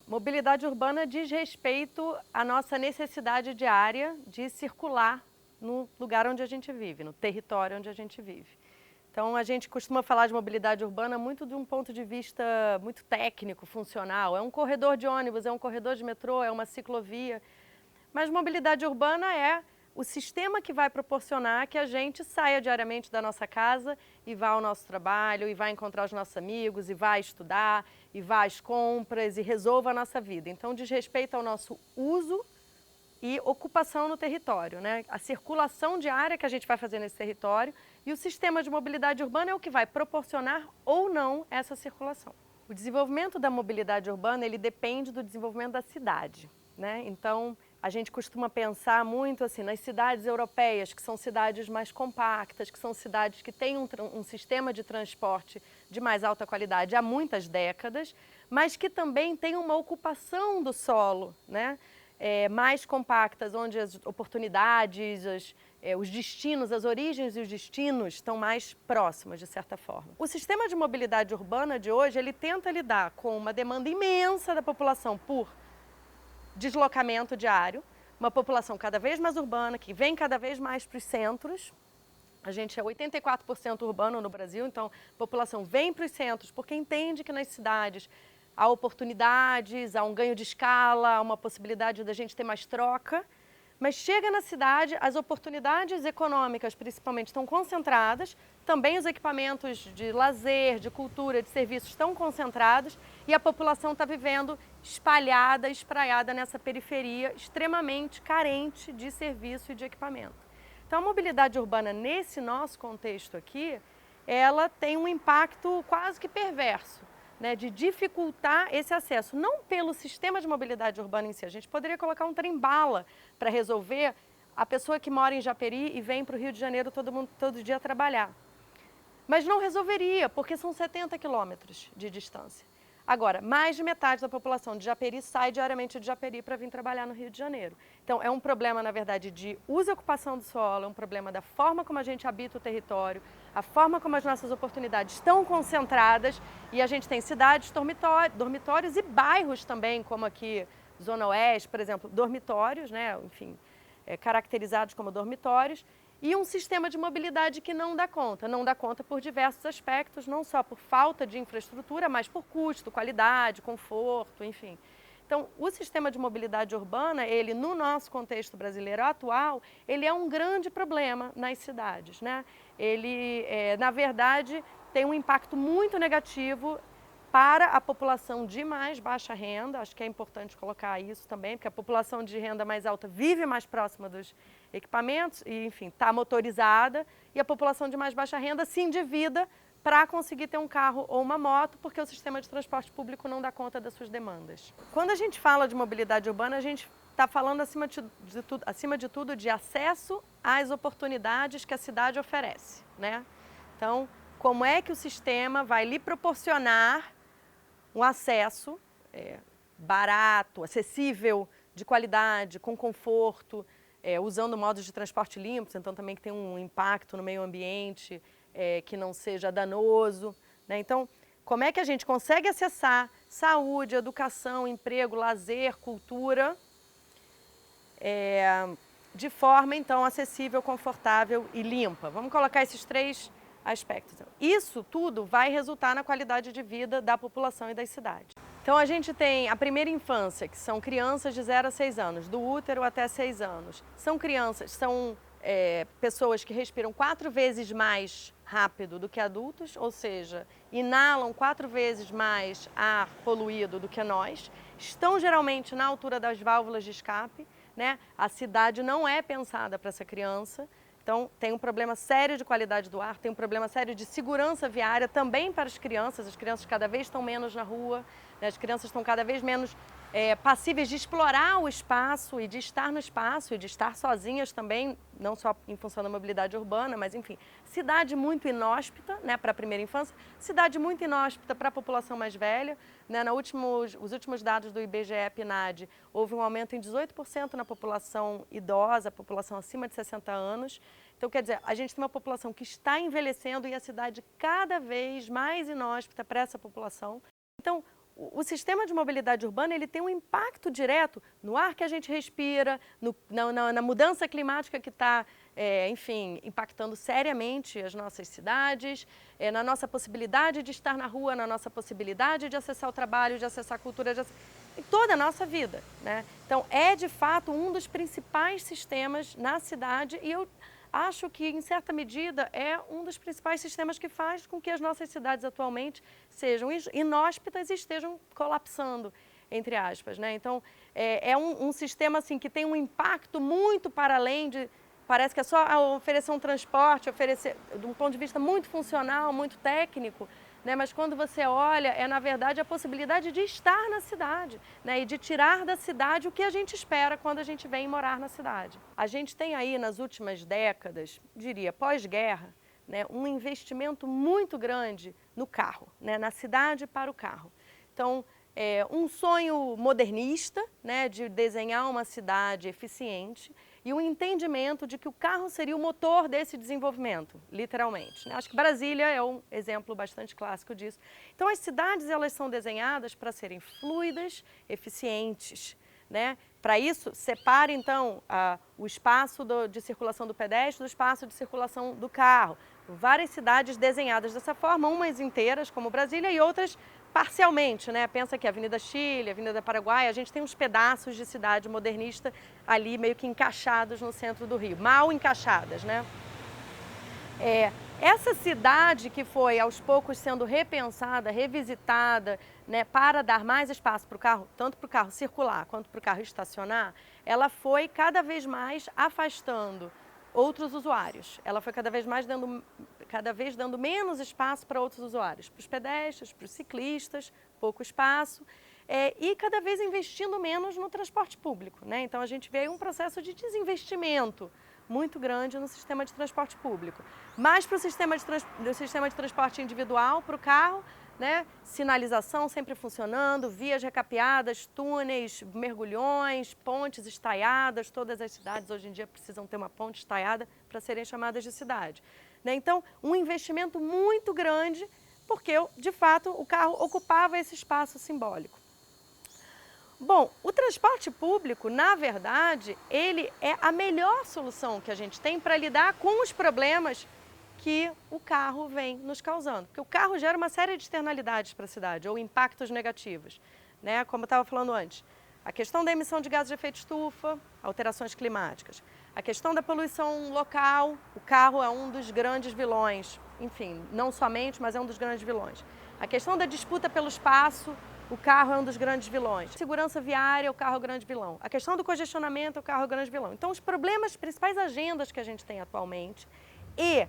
Mobilidade urbana diz respeito à nossa necessidade diária de circular no lugar onde a gente vive, no território onde a gente vive. Então a gente costuma falar de mobilidade urbana muito de um ponto de vista muito técnico, funcional. É um corredor de ônibus, é um corredor de metrô, é uma ciclovia. Mas mobilidade urbana é o sistema que vai proporcionar que a gente saia diariamente da nossa casa e vá ao nosso trabalho, e vá encontrar os nossos amigos, e vá estudar, e vá às compras, e resolva a nossa vida. Então diz respeito ao nosso uso e ocupação no território, né? A circulação diária que a gente vai fazer nesse território, e o sistema de mobilidade urbana é o que vai proporcionar ou não essa circulação. O desenvolvimento da mobilidade urbana, ele depende do desenvolvimento da cidade, né? Então, a gente costuma pensar muito assim nas cidades europeias, que são cidades mais compactas, que são cidades que têm um sistema de transporte de mais alta qualidade há muitas décadas, mas que também têm uma ocupação do solo, né? Mais compactas, onde as oportunidades, os destinos, as origens e os destinos estão mais próximos, de certa forma. O sistema de mobilidade urbana de hoje, ele tenta lidar com uma demanda imensa da população por deslocamento diário, uma população cada vez mais urbana, que vem cada vez mais para os centros. A gente é 84% urbano no Brasil, então a população vem para os centros porque entende que nas cidades há oportunidades, há um ganho de escala, há uma possibilidade da gente ter mais troca. Mas chega na cidade, as oportunidades econômicas principalmente estão concentradas, também os equipamentos de lazer, de cultura, de serviços estão concentrados e a população está vivendo espalhada, espraiada nessa periferia extremamente carente de serviço e de equipamento. Então a mobilidade urbana nesse nosso contexto aqui, ela tem um impacto quase que perverso, né, de dificultar esse acesso, não pelo sistema de mobilidade urbana em si. A gente poderia colocar um trem-bala para resolver a pessoa que mora em Japeri e vem para o Rio de Janeiro todo dia trabalhar. Mas não resolveria, porque são 70 quilômetros de distância. Agora, mais de metade da população de Japeri sai diariamente de Japeri para vir trabalhar no Rio de Janeiro. Então, é um problema, na verdade, de uso e ocupação do solo, é um problema da forma como a gente habita o território, a forma como as nossas oportunidades estão concentradas, e a gente tem cidades, dormitórios e bairros também, como aqui, Zona Oeste, por exemplo, dormitórios, né, enfim, caracterizados como dormitórios, e um sistema de mobilidade que não dá conta por diversos aspectos, não só por falta de infraestrutura, mas por custo, qualidade, conforto, enfim. Então, o sistema de mobilidade urbana, ele, no nosso contexto brasileiro atual, ele é um grande problema nas cidades, né? Ele, na verdade, tem um impacto muito negativo para a população de mais baixa renda. Acho que é importante colocar isso também, porque a população de renda mais alta vive mais próxima dos equipamentos e, enfim, está motorizada, e a população de mais baixa renda se endivida para conseguir ter um carro ou uma moto, porque o sistema de transporte público não dá conta das suas demandas. Quando a gente fala de mobilidade urbana, a gente está falando, acima de tudo, de acesso às oportunidades que a cidade oferece, né? Então, como é que o sistema vai lhe proporcionar um acesso barato, acessível, de qualidade, com conforto, usando modos de transporte limpos, então também que tem um impacto no meio ambiente, que não seja danoso, né? Então, como é que a gente consegue acessar saúde, educação, emprego, lazer, cultura, de forma, então, acessível, confortável e limpa? Vamos colocar esses três aspectos. Isso tudo vai resultar na qualidade de vida da população e das cidades. Então a gente tem a primeira infância, que são crianças de 0 a 6 anos, do útero até 6 anos. São pessoas que respiram 4 vezes mais rápido do que adultos, ou seja, inalam 4 vezes mais ar poluído do que nós, estão geralmente na altura das válvulas de escape, né? A cidade não é pensada para essa criança. Então, tem um problema sério de qualidade do ar, tem um problema sério de segurança viária também para as crianças cada vez estão menos na rua, né? As crianças estão cada vez menos passíveis de explorar o espaço e de estar no espaço e de estar sozinhas também, não só em função da mobilidade urbana, mas enfim, cidade muito inóspita, né, para a primeira infância, cidade muito inóspita para a população mais velha, né? Os últimos dados do IBGE-PNAD, houve um aumento em 18% na população idosa, a população acima de 60 anos. Então, quer dizer, a gente tem uma população que está envelhecendo e a cidade cada vez mais inóspita para essa população. Então, o sistema de mobilidade urbana ele tem um impacto direto no ar que a gente respira, na mudança climática que está, enfim, impactando seriamente as nossas cidades, na nossa possibilidade de estar na rua, na nossa possibilidade de acessar o trabalho, de acessar a cultura, em toda a nossa vida, né? Então, é de fato um dos principais sistemas na cidade e eu acho que, em certa medida, é um dos principais sistemas que faz com que as nossas cidades atualmente sejam inóspitas e estejam colapsando, entre aspas, né? Então, é um sistema assim, que tem um impacto muito para além de... Parece que é só oferecer um transporte, oferecer de um ponto de vista muito funcional, muito técnico, né? Mas quando você olha, na verdade, a possibilidade de estar na cidade, né? E de tirar da cidade o que a gente espera quando a gente vem morar na cidade. A gente tem aí, nas últimas décadas, diria, pós-guerra, né? Um investimento muito grande no carro, né? Na cidade para o carro. Então, um sonho modernista, né? De desenhar uma cidade eficiente, e um entendimento de que o carro seria o motor desse desenvolvimento, literalmente, né? Acho que Brasília é um exemplo bastante clássico disso. Então, as cidades elas são desenhadas para serem fluidas, eficientes, né? Para isso, separe então o espaço de circulação do pedestre do espaço de circulação do carro. Várias cidades desenhadas dessa forma, umas inteiras, como Brasília, e outras parcialmente, né? Pensa que a Avenida Chile, a Avenida Paraguai, a gente tem uns pedaços de cidade modernista ali meio que encaixados no centro do Rio, mal encaixadas, né? Essa cidade que foi aos poucos sendo repensada, revisitada, né, para dar mais espaço para o carro, tanto para o carro circular quanto para o carro estacionar, ela foi cada vez mais afastando outros usuários. Ela foi cada vez dando menos espaço para outros usuários, para os pedestres, para os ciclistas, pouco espaço, e cada vez investindo menos no transporte público, né? Então a gente vê aí um processo de desinvestimento muito grande no sistema de transporte público. Mais para o sistema de transporte individual, para o carro, né? Sinalização sempre funcionando, vias recapeadas, túneis, mergulhões, pontes estaiadas. Todas as cidades hoje em dia precisam ter uma ponte estaiada para serem chamadas de cidade, né? Então, um investimento muito grande, porque, de fato, o carro ocupava esse espaço simbólico. Bom, o transporte público, na verdade, ele é a melhor solução que a gente tem para lidar com os problemas que o carro vem nos causando. Porque o carro gera uma série de externalidades para a cidade, ou impactos negativos, né? Como eu estava falando antes, a questão da emissão de gases de efeito estufa, alterações climáticas. A questão da poluição local, o carro é um dos grandes vilões, enfim, não somente, mas é um dos grandes vilões. A questão da disputa pelo espaço, o carro é um dos grandes vilões. Segurança viária, o carro é o grande vilão. A questão do congestionamento, o carro é o grande vilão. Então, os problemas, principais agendas que a gente tem atualmente e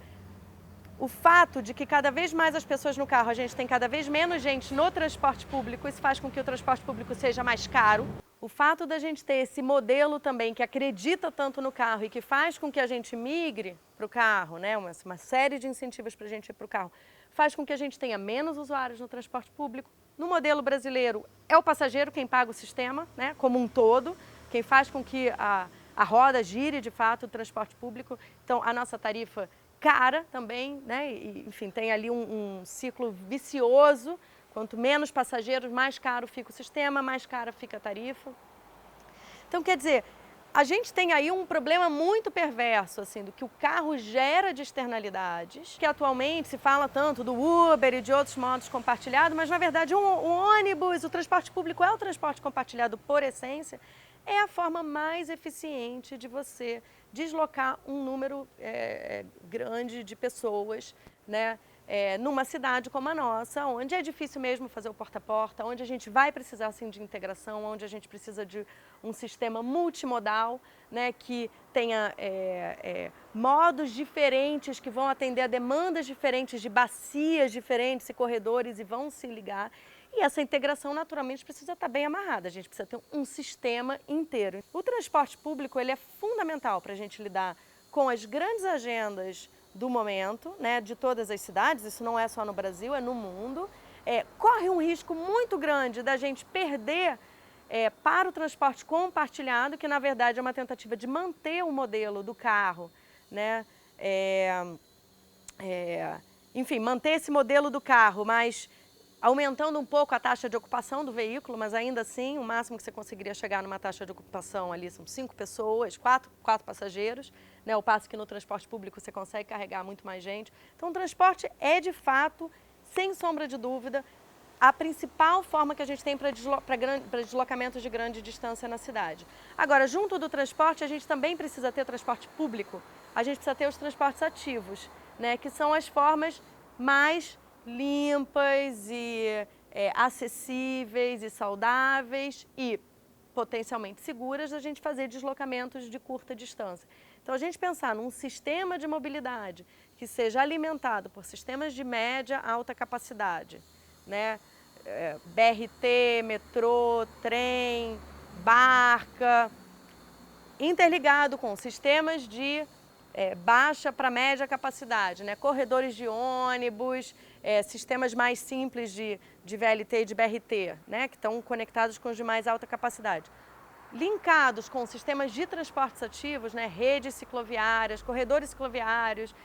o fato de que cada vez mais as pessoas no carro, a gente tem cada vez menos gente no transporte público, isso faz com que o transporte público seja mais caro. O fato da gente ter esse modelo também que acredita tanto no carro e que faz com que a gente migre para o carro, né? Uma série de incentivos para a gente ir para o carro, faz com que a gente tenha menos usuários no transporte público. No modelo brasileiro, é o passageiro quem paga o sistema, né? Como um todo, quem faz com que a roda gire de fato o transporte público. Então, a nossa tarifa cara também, né? E, enfim, tem ali um ciclo vicioso. Quanto menos passageiros, mais caro fica o sistema, mais cara fica a tarifa. Então, quer dizer, a gente tem aí um problema muito perverso, assim, do que o carro gera de externalidades, que atualmente se fala tanto do Uber e de outros modos compartilhados, mas, na verdade, o ônibus, o transporte público é o transporte compartilhado por essência, é a forma mais eficiente de você deslocar um número grande de pessoas, né? Numa cidade como a nossa, onde é difícil mesmo fazer o porta a porta, onde a gente vai precisar assim, de integração, onde a gente precisa de um sistema multimodal, né, que tenha modos diferentes que vão atender a demandas diferentes, de bacias diferentes e corredores e vão se ligar. E essa integração, naturalmente, precisa estar bem amarrada, a gente precisa ter um sistema inteiro. O transporte público ele é fundamental para a gente lidar com as grandes agendas do momento, né, de todas as cidades, isso não é só no Brasil, é no mundo. Corre um risco muito grande da gente perder para o transporte compartilhado, que na verdade é uma tentativa de manter o modelo do carro, né? Enfim, manter esse modelo do carro, mas aumentando um pouco a taxa de ocupação do veículo, mas ainda assim, o máximo que você conseguiria chegar numa taxa de ocupação ali são 5 pessoas, 4 passageiros, né? Ao passo que no transporte público você consegue carregar muito mais gente. Então, o transporte é, de fato, sem sombra de dúvida, a principal forma que a gente tem para deslocamentos de grande distância na cidade. Agora, junto do transporte, a gente também precisa ter transporte público, a gente precisa ter os transportes ativos, né? Que são as formas mais limpas e acessíveis e saudáveis e potencialmente seguras da gente fazer deslocamentos de curta distância. Então, a gente pensar num sistema de mobilidade que seja alimentado por sistemas de média a alta capacidade, né? BRT, metrô, trem, barca, interligado com sistemas de baixa para média capacidade, né? Corredores de ônibus, sistemas mais simples de VLT e de BRT, né? Que estão conectados com os de mais alta capacidade. Linkados com sistemas de transportes ativos, né? Redes cicloviárias, corredores cicloviários,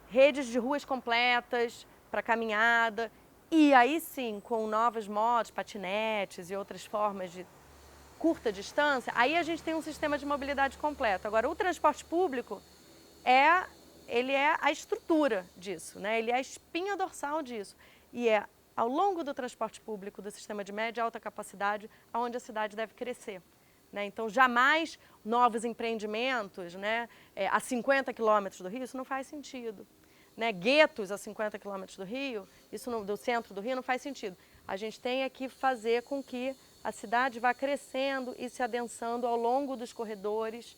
redes de ruas completas para caminhada. E aí sim, com novas motos, patinetes e outras formas de curta distância, aí a gente tem um sistema de mobilidade completo. Agora, o transporte público ele é a estrutura disso, né? Ele é a espinha dorsal disso. E é ao longo do transporte público, do sistema de média e alta capacidade, onde a cidade deve crescer, né? Então, jamais novos empreendimentos, né, a 50 quilômetros do Rio, isso não faz sentido. Né? Guetos a 50 quilômetros do Rio, do centro do Rio, não faz sentido. A gente tem que fazer com que a cidade vá crescendo e se adensando ao longo dos corredores,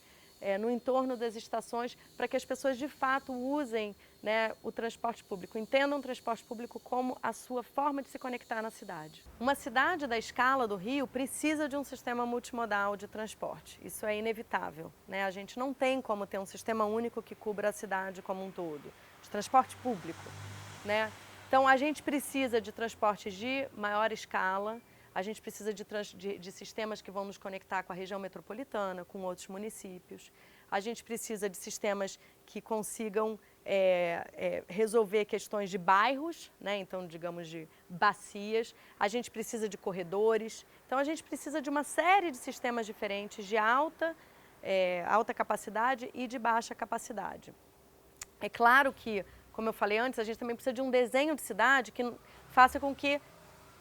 no entorno das estações, para que as pessoas de fato usem, né, o transporte público, entendam o transporte público como a sua forma de se conectar na cidade. Uma cidade da escala do Rio precisa de um sistema multimodal de transporte, isso é inevitável, né? A gente não tem como ter um sistema único que cubra a cidade como um todo, de transporte público, né? Então a gente precisa de transportes de maior escala, a gente precisa de sistemas que vão nos conectar com a região metropolitana, com outros municípios. A gente precisa de sistemas que consigam resolver questões de bairros, né? Então, digamos, de bacias. A gente precisa de corredores. Então, a gente precisa de uma série de sistemas diferentes de alta capacidade e de baixa capacidade. É claro que, como eu falei antes, a gente também precisa de um desenho de cidade que faça com que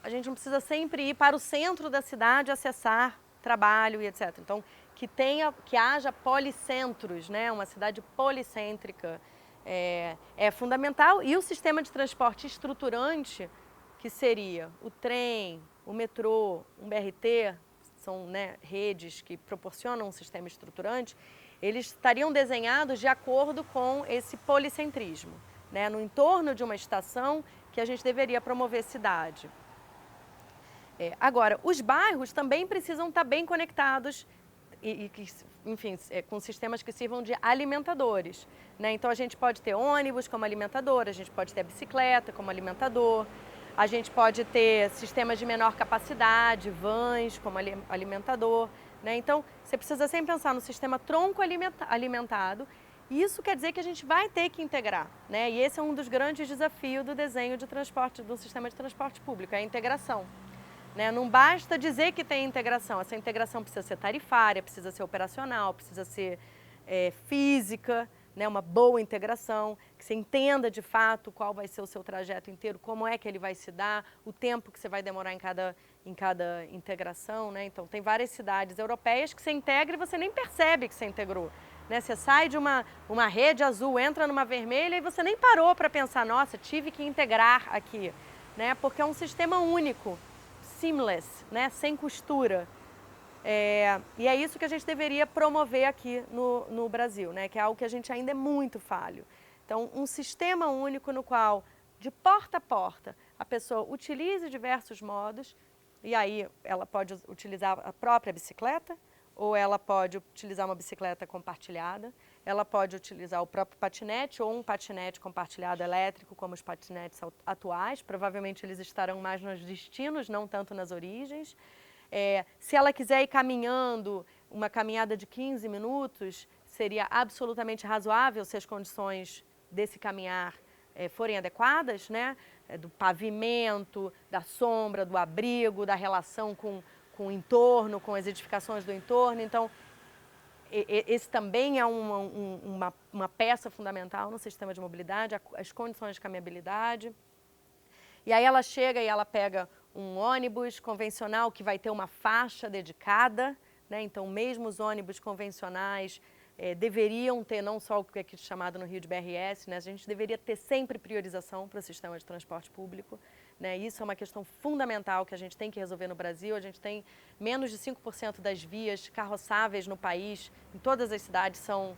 a gente não precisa sempre ir para o centro da cidade acessar trabalho e etc. Então, que haja policentros, né? Uma cidade policêntrica é fundamental. E o sistema de transporte estruturante, que seria o trem, o metrô, um BRT, são, né, redes que proporcionam um sistema estruturante, eles estariam desenhados de acordo com esse policentrismo, né? No entorno de uma estação que a gente deveria promover cidade. Agora, os bairros também precisam estar bem conectados enfim, com sistemas que sirvam de alimentadores, né? Então, a gente pode ter ônibus como alimentador, a gente pode ter a bicicleta como alimentador, a gente pode ter sistemas de menor capacidade, vans como alimentador, né? Então, você precisa sempre pensar no sistema tronco alimentado, e isso quer dizer que a gente vai ter que integrar, né? E esse é um dos grandes desafios do desenho de transporte, do sistema de transporte público, é a integração. Né? Não basta dizer que tem integração, essa integração precisa ser tarifária, precisa ser operacional, precisa ser física, né? Uma boa integração, que você entenda de fato qual vai ser o seu trajeto inteiro, como é que ele vai se dar, o tempo que você vai demorar em cada integração, né? Então, tem várias cidades europeias que você integra e você nem percebe que você integrou. Né? Você sai de uma rede azul, entra numa vermelha e você nem parou para pensar, nossa, tive que integrar aqui, né? Porque é um sistema único, seamless, né? Sem costura. E é isso que a gente deveria promover aqui no Brasil, né? Que é algo que a gente ainda é muito falho. Então, um sistema único no qual, de porta a porta, a pessoa utilize diversos modos, e aí ela pode utilizar a própria bicicleta, ou ela pode utilizar uma bicicleta compartilhada, ela pode utilizar o próprio patinete ou um patinete compartilhado elétrico, como os patinetes atuais. Provavelmente eles estarão mais nos destinos, não tanto nas origens. Se ela quiser ir caminhando, uma caminhada de 15 minutos, seria absolutamente razoável se as condições desse caminhar forem adequadas, né? do pavimento, da sombra, do abrigo, da relação com o entorno, com as edificações do entorno. Então, esse também é uma peça fundamental no sistema de mobilidade, as condições de caminhabilidade. E aí ela chega e ela pega um ônibus convencional que vai ter uma faixa dedicada, né? Então, mesmo os ônibus convencionais deveriam ter, não só o que é aqui chamado no Rio de BRS, né? A gente deveria ter sempre priorização para o sistema de transporte público, né? Isso é uma questão fundamental que a gente tem que resolver no Brasil. A gente tem menos de 5% das vias carroçáveis no país, em todas as cidades, são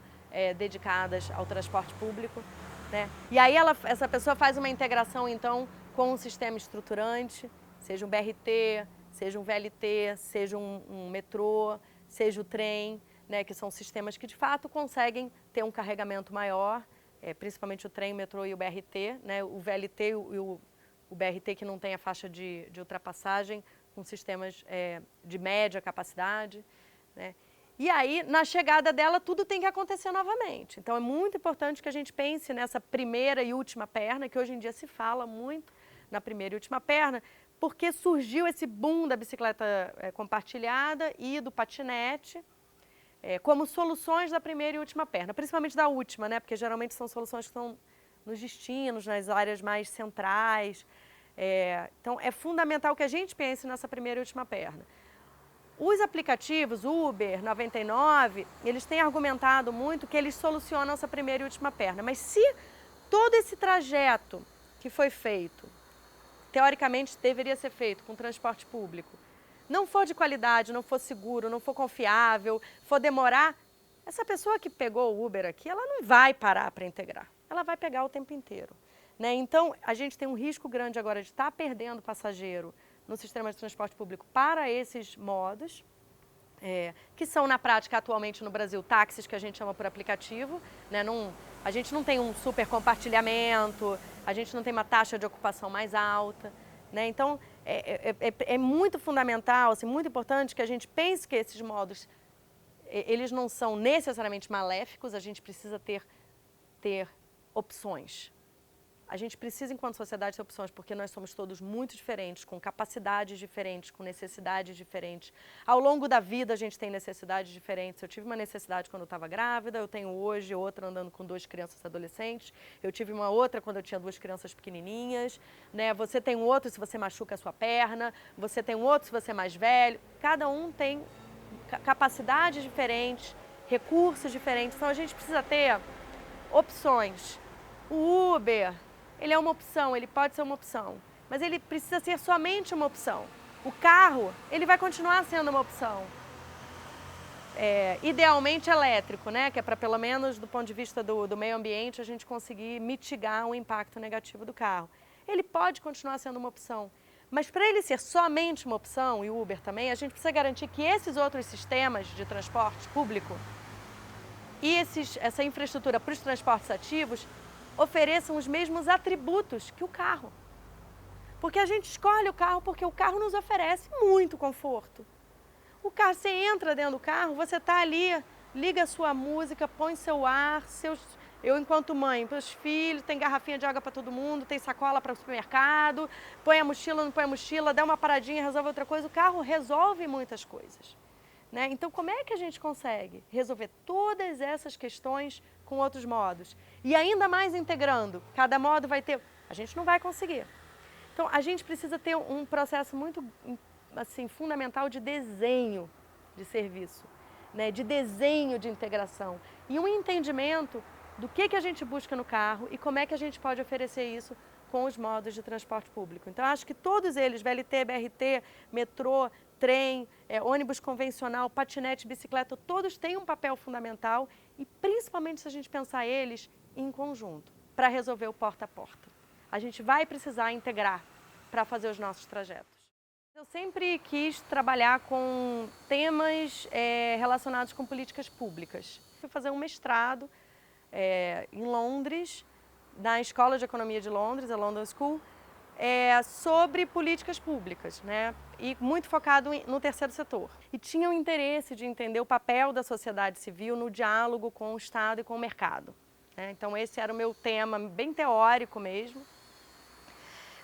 dedicadas ao transporte público, né? E aí essa pessoa faz uma integração, então, com um sistema estruturante, seja um BRT, seja um VLT, seja um metrô, seja o trem, né, que são sistemas que de fato conseguem ter um carregamento maior, principalmente o trem, o metrô e o BRT, né, o VLT e o BRT que não tem a faixa de ultrapassagem, com sistemas de média capacidade, né. E aí, na chegada dela, tudo tem que acontecer novamente. Então, é muito importante que a gente pense nessa primeira e última perna, que hoje em dia se fala muito na primeira e última perna, porque surgiu esse boom da bicicleta compartilhada e do patinete como soluções da primeira e última perna, principalmente da última, né? Porque geralmente são soluções que estão nos destinos, nas áreas mais centrais. Então, é fundamental que a gente pense nessa primeira e última perna. Os aplicativos, Uber, 99, eles têm argumentado muito que eles solucionam essa primeira e última perna. Mas se todo esse trajeto que foi feito, teoricamente deveria ser feito com transporte público, não for de qualidade, não for seguro, não for confiável, for demorar, essa pessoa que pegou o Uber aqui, ela não vai parar para integrar. Ela vai pegar o tempo inteiro, né? Então, a gente tem um risco grande agora de estar perdendo passageiro no sistema de transporte público para esses modos, que são, na prática, atualmente no Brasil, táxis que a gente chama por aplicativo, né? A gente não tem um super compartilhamento, a gente não tem uma taxa de ocupação mais alta, né? Então, é muito fundamental, assim, muito importante que a gente pense que esses modos, eles não são necessariamente maléficos, a gente precisa ter opções. A gente precisa, enquanto sociedade, ter opções, porque nós somos todos muito diferentes, com capacidades diferentes, com necessidades diferentes. Ao longo da vida, a gente tem necessidades diferentes. Eu tive uma necessidade quando eu estava grávida, eu tenho hoje outra andando com 2 crianças adolescentes. Eu tive uma outra quando eu tinha 2 crianças pequenininhas, né? Você tem um outro se você machuca a sua perna, você tem um outro se você é mais velho. Cada um tem capacidades diferentes, recursos diferentes. Então, a gente precisa ter opções. O Uber, ele é uma opção, ele pode ser uma opção, mas ele precisa ser somente uma opção. O carro, ele vai continuar sendo uma opção. Idealmente elétrico, né? Que é para, pelo menos do ponto de vista do meio ambiente, a gente conseguir mitigar o impacto negativo do carro. Ele pode continuar sendo uma opção, mas para ele ser somente uma opção, e o Uber também, a gente precisa garantir que esses outros sistemas de transporte público e essa infraestrutura para os transportes ativos ofereçam os mesmos atributos que o carro. Porque a gente escolhe o carro porque o carro nos oferece muito conforto. O carro, você entra dentro do carro, você está ali, liga a sua música, põe seu ar, eu enquanto mãe, para os filhos, tem garrafinha de água para todo mundo, tem sacola para o supermercado, põe a mochila, não põe a mochila, dá uma paradinha, resolve outra coisa. O carro resolve muitas coisas, né? Então, como é que a gente consegue resolver todas essas questões com outros modos? E ainda mais integrando, cada modo vai ter... A gente não vai conseguir. Então, a gente precisa ter um processo muito, assim, fundamental de desenho de serviço, né? De desenho de integração. E um entendimento do que a gente busca no carro e como é que a gente pode oferecer isso com os modos de transporte público. Então, acho que todos eles, VLT, BRT, metrô, trem, ônibus convencional, patinete, bicicleta, todos têm um papel fundamental e principalmente se a gente pensar eles em conjunto, para resolver o porta a porta. A gente vai precisar integrar para fazer os nossos trajetos. Eu sempre quis trabalhar com temas relacionados com políticas públicas. Fui fazer um mestrado em Londres, na Escola de Economia de Londres, a London School, sobre políticas públicas, né? E muito focado no terceiro setor. E tinha o interesse de entender o papel da sociedade civil no diálogo com o Estado e com o mercado, né? Então esse era o meu tema, bem teórico mesmo.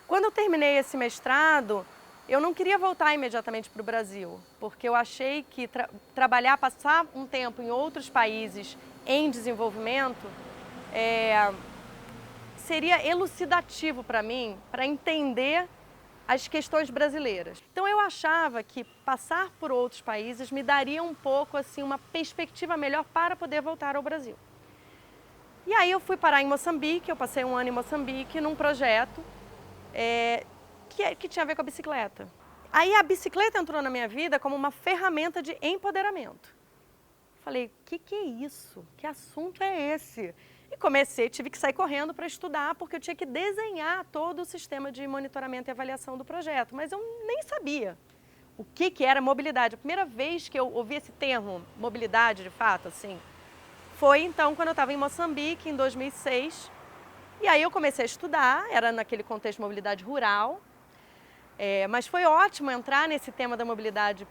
Quando eu terminei esse mestrado, eu não queria voltar imediatamente para o Brasil, porque eu achei que trabalhar, passar um tempo em outros países em desenvolvimento, seria elucidativo para mim, para entender as questões brasileiras. Então eu achava que passar por outros países me daria um pouco assim uma perspectiva melhor para poder voltar ao Brasil. E aí eu fui parar em Moçambique, eu passei um ano em Moçambique num projeto que tinha a ver com a bicicleta. Aí a bicicleta entrou na minha vida como uma ferramenta de empoderamento. Falei, que é isso? Que assunto é esse? E tive que sair correndo para estudar, porque eu tinha que desenhar todo o sistema de monitoramento e avaliação do projeto, mas eu nem sabia o que era mobilidade. A primeira vez que eu ouvi esse termo, mobilidade de fato, assim, foi então quando eu estava em Moçambique, em 2006, e aí eu comecei a estudar, era naquele contexto de mobilidade rural, mas foi ótimo entrar nesse tema da mobilidade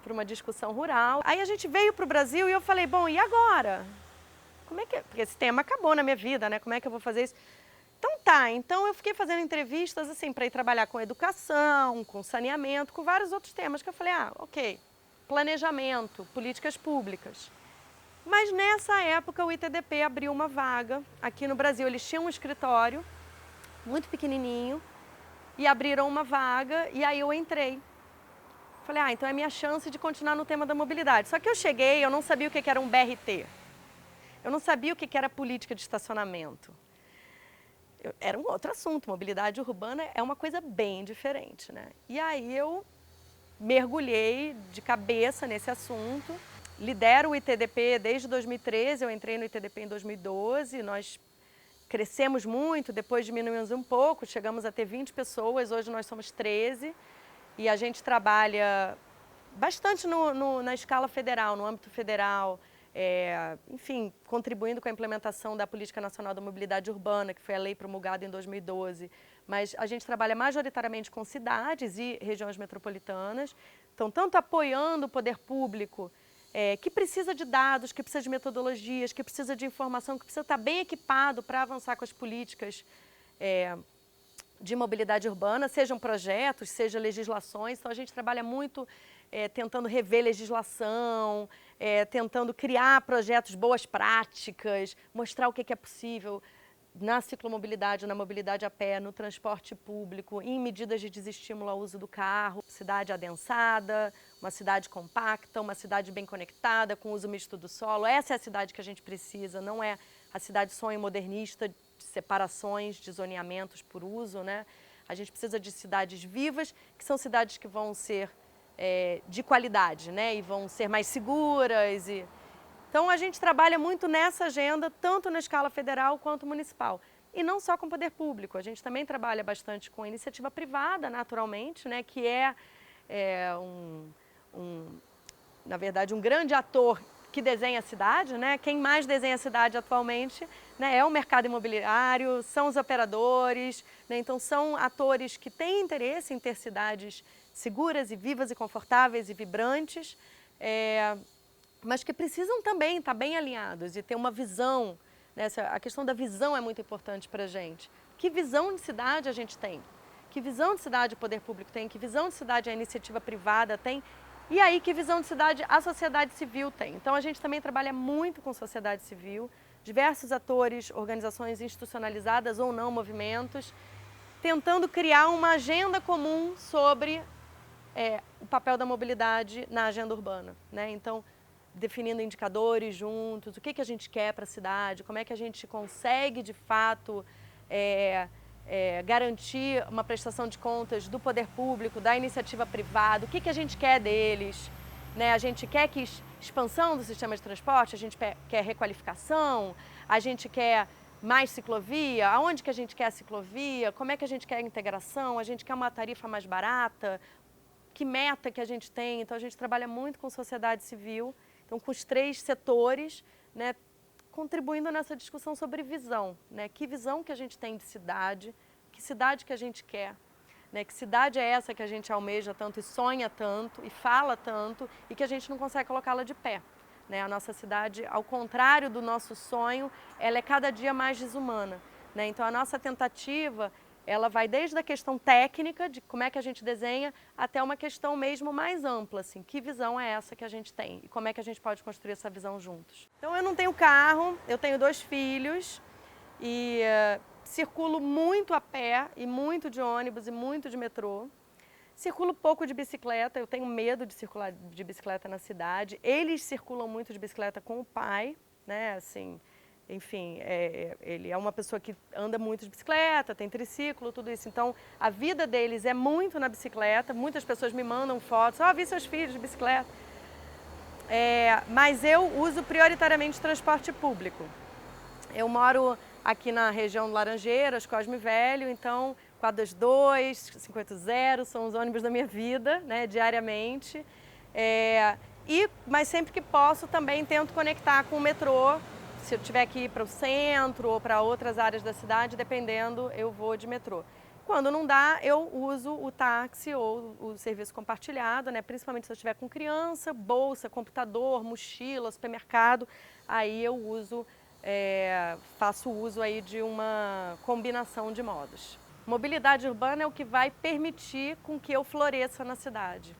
por uma discussão rural. Aí a gente veio para o Brasil e eu falei, bom, e agora? Porque esse tema acabou na minha vida, né? Como é que eu vou fazer isso? Então eu fiquei fazendo entrevistas assim para ir trabalhar com educação, com saneamento, com vários outros temas que eu falei, ok, planejamento, políticas públicas. Mas nessa época o ITDP abriu uma vaga aqui no Brasil. Eles tinham um escritório muito pequenininho e abriram uma vaga e aí eu entrei. Falei, então é minha chance de continuar no tema da mobilidade. Só que eu cheguei, eu não sabia o que era um BRT. Eu não sabia o que era política de estacionamento. Era um outro assunto, mobilidade urbana é uma coisa bem diferente, né? E aí eu mergulhei de cabeça nesse assunto, lidero o ITDP desde 2013, eu entrei no ITDP em 2012, nós crescemos muito, depois diminuímos um pouco, chegamos a ter 20 pessoas, hoje nós somos 13, e a gente trabalha bastante na escala federal, no âmbito federal, enfim, contribuindo com a implementação da Política Nacional da Mobilidade Urbana, que foi a lei promulgada em 2012, mas a gente trabalha majoritariamente com cidades e regiões metropolitanas, então tanto apoiando o poder público, que precisa de dados, que precisa de metodologias, que precisa de informação, que precisa estar bem equipado para avançar com as políticas de mobilidade urbana, sejam projetos, sejam legislações, então a gente trabalha muito tentando rever legislação, tentando criar projetos, boas práticas, mostrar o que é possível na ciclomobilidade, na mobilidade a pé, no transporte público, em medidas de desestímulo ao uso do carro, cidade adensada, uma cidade compacta, uma cidade bem conectada, com uso misto do solo. Essa é a cidade que a gente precisa, não é a cidade sonho modernista, de separações, de zoneamentos por uso, né? A gente precisa de cidades vivas, que são cidades que vão ser de qualidade, né? E vão ser mais seguras. Então a gente trabalha muito nessa agenda, tanto na escala federal quanto municipal. E não só com o poder público, a gente também trabalha bastante com a iniciativa privada, naturalmente, né? Que na verdade, um grande ator que desenha a cidade, né? Quem mais desenha a cidade atualmente, né, é o mercado imobiliário, são os operadores, né? Então são atores que têm interesse em ter cidades seguras e vivas e confortáveis e vibrantes, mas que precisam também estar bem alinhados e ter uma visão, né? A questão da visão é muito importante para a gente. Que visão de cidade a gente tem? Que visão de cidade o poder público tem? Que visão de cidade a iniciativa privada tem? E aí, que visão de cidade a sociedade civil tem? Então, a gente também trabalha muito com sociedade civil, diversos atores, organizações institucionalizadas ou não, movimentos, tentando criar uma agenda comum sobre o papel da mobilidade na agenda urbana, né? Então, definindo indicadores juntos, o que a gente quer para a cidade, como é que a gente consegue, de fato, garantir uma prestação de contas do poder público, da iniciativa privada, o que a gente quer deles, né? A gente quer expansão do sistema de transporte, a gente quer requalificação, a gente quer mais ciclovia, aonde que a gente quer a ciclovia, como é que a gente quer a integração, a gente quer uma tarifa mais barata, que meta que a gente tem. Então a gente trabalha muito com sociedade civil, então com os 3 setores, né, contribuindo nessa discussão sobre visão, né? Que visão que a gente tem de cidade, que cidade que a gente quer, né? Que cidade é essa que a gente almeja tanto e sonha tanto e fala tanto e que a gente não consegue colocá-la de pé, né? A nossa cidade, ao contrário do nosso sonho, ela é cada dia mais desumana, né? Então a nossa tentativa ela vai desde a questão técnica, de como é que a gente desenha, até uma questão mesmo mais ampla, assim, que visão é essa que a gente tem e como é que a gente pode construir essa visão juntos. Então eu não tenho carro, eu tenho 2 filhos e circulo muito a pé e muito de ônibus e muito de metrô. Circulo pouco de bicicleta, eu tenho medo de circular de bicicleta na cidade. Eles circulam muito de bicicleta com o pai, né, assim, enfim, ele é uma pessoa que anda muito de bicicleta, tem triciclo, tudo isso. Então, a vida deles é muito na bicicleta. Muitas pessoas me mandam fotos, vi seus filhos de bicicleta. Mas eu uso prioritariamente transporte público. Eu moro aqui na região de Laranjeiras, Cosme Velho, então quadras 2, 50 são os ônibus da minha vida, né, diariamente. Mas sempre que posso também tento conectar com o metrô. Se eu tiver que ir para o centro ou para outras áreas da cidade, dependendo, eu vou de metrô. Quando não dá, eu uso o táxi ou o serviço compartilhado, né? Principalmente se eu estiver com criança, bolsa, computador, mochila, supermercado, aí eu uso, faço uso aí de uma combinação de modos. Mobilidade urbana é o que vai permitir com que eu floresça na cidade.